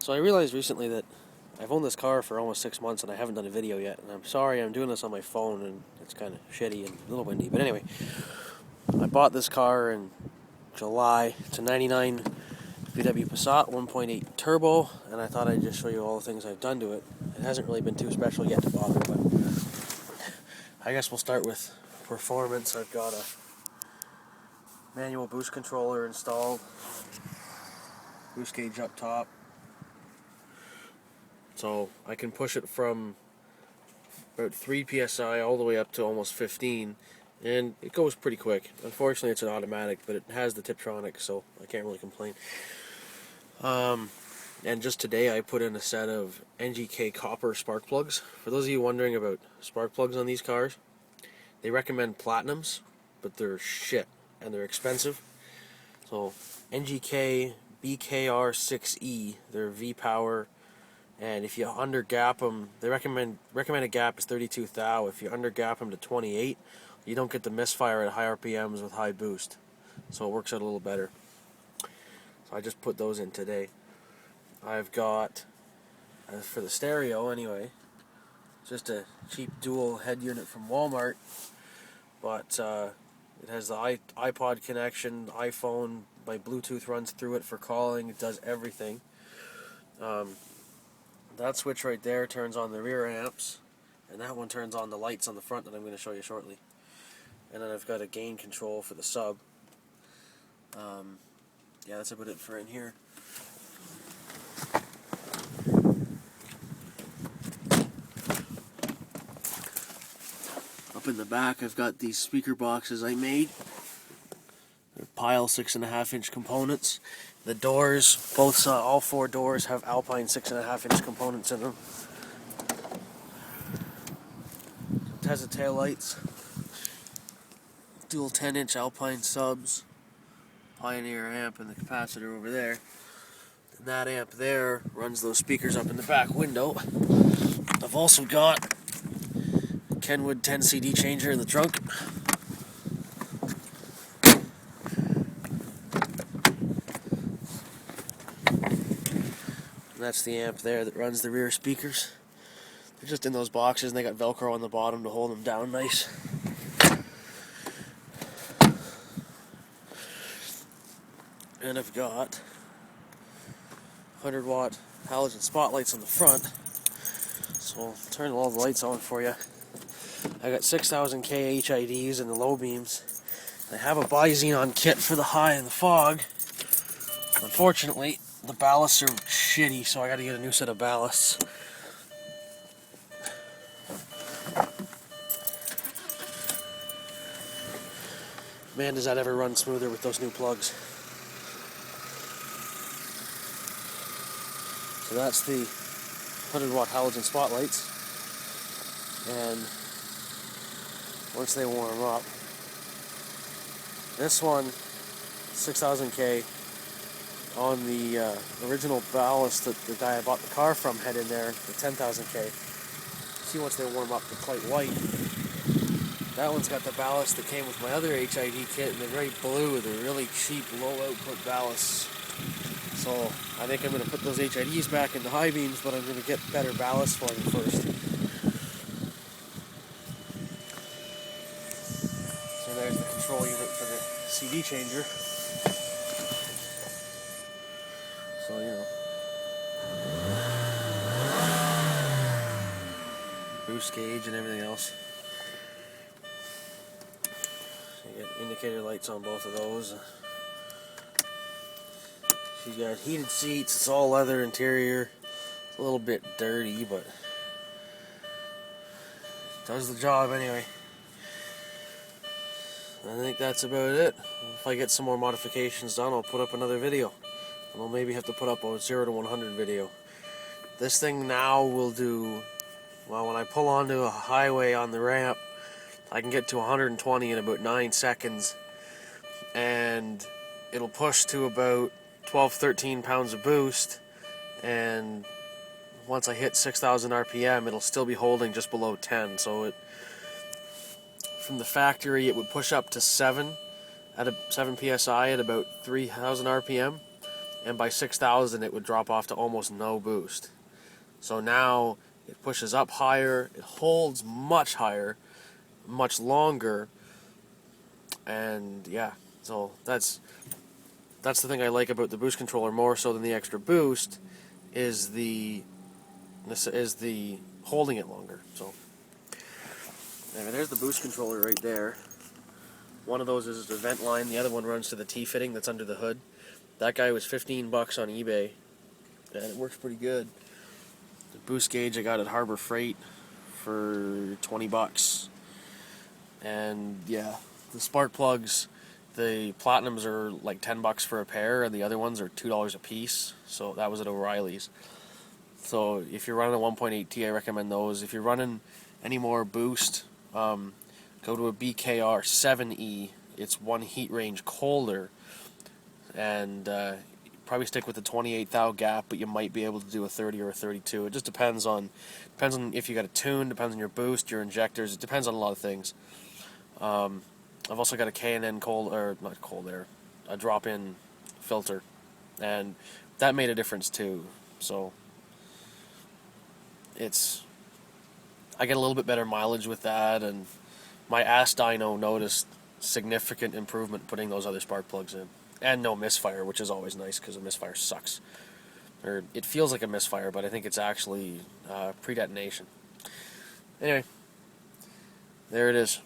So I realized recently that I've owned this car for almost 6 months and I haven't done a video yet. And I'm sorry, I'm doing this on my phone and it's kind of shitty and a little windy. But anyway, I bought this car in July. It's a 99 VW Passat 1.8 turbo, and I thought I'd just show you all the things I've done to it. It hasn't really been too special yet to bother, but I guess we'll start with performance. I've got a manual boost controller installed, boost gauge up top, so I can push it from about 3 psi all the way up to almost 15, and it goes pretty quick. Unfortunately, it's an automatic, but it has the Tiptronic, so I can't really complain. And just today I put in a set of NGK copper spark plugs. For those of you wondering about spark plugs on these cars, they recommend platinums, but they're shit and they're expensive. So NGK BKR6E, they're V-Power, and if you undergap them, they recommended gap is 32 thou. If you undergap them to 28, you don't get the misfire at high RPMs with high boost. So it works out a little better. So I just put those in today. I've got, for the stereo anyway, just a cheap dual head unit from Walmart, but it has the iPod connection, iPhone, my Bluetooth runs through it for calling, it does everything. That switch right there turns on the rear amps, and that one turns on the lights on the front that I'm going to show you shortly. And then I've got a gain control for the sub. Yeah, that's about it for in here. Up in the back, I've got these speaker boxes I made. They're Pyle 6.5-inch components. The doors, all 4 doors have Alpine 6.5-inch components in them. Altezza taillights, dual 10-inch Alpine Subs, Pioneer amp, and the capacitor over there. And that amp there runs those speakers up in the back window. I've also got Kenwood 10 CD changer in the trunk. And that's the amp there that runs the rear speakers. They're just in those boxes and they got Velcro on the bottom to hold them down nice. And I've got 100-watt halogen spotlights on the front. So I'll turn all the lights on for you. I got 6000K HIDs in the low beams. I have a bi-xenon kit for the high and the fog. Unfortunately, the ballasts are shitty, so I gotta get a new set of ballasts. Man, does that ever run smoother with those new plugs. So that's the 100-watt halogen spotlights. And once they warm up, this one, 6000K, on the original ballast that the guy I bought the car from had in there, the 10,000K. See, once they warm up, they're quite white. That one's got the ballast that came with my other HID kit, and they're very blue. They're really cheap, low-output ballasts. So I think I'm going to put those HIDs back into high beams, but I'm going to get better ballast for them first. So there's the control unit for the CD changer. So, you know, boost gauge and everything else. You got indicator lights on both of those. She's got heated seats. It's all leather interior. It's a little bit dirty, but it does the job anyway. I think that's about it. If I get some more modifications done, I'll put up another video. And I'll maybe have to put up a 0 to 100 video. This thing now will do, well, when I pull onto a highway on the ramp, I can get to 120 in about 9 seconds. And it'll push to about 12-13 pounds of boost, and once I hit 6,000 RPM, it'll still be holding just below 10. So it, from the factory, it would push up to 7 psi at about 3,000 RPM, and by 6,000 it would drop off to almost no boost. So now it pushes up higher, it holds much higher, much longer, and yeah, so that's the thing I like about the boost controller more so than the extra boost, is the holding it longer. So anyway, there's the boost controller right there. One of those is the vent line, the other one runs to the T-fitting that's under the hood. That guy was $15 on eBay, and it works pretty good. The boost gauge I got at Harbor Freight for $20. And yeah, the spark plugs, the Platinums are like $10 for a pair, and the other ones are $2 a piece. So that was at O'Reilly's. So if you're running a 1.8T, I recommend those. If you're running any more boost, go to a BKR 7E. It's one heat range colder, and probably stick with the 28 thou gap, but you might be able to do a 30 or a 32. It just depends on if you got a tune, depends on your boost, your injectors. It depends on a lot of things. I've also got a K&N a drop-in filter, and that made a difference too. So I get a little bit better mileage with that, and my ass dyno noticed significant improvement putting those other spark plugs in. And no misfire, which is always nice, because a misfire sucks. Or it feels like a misfire, but I think it's actually pre-detonation. Anyway, there it is.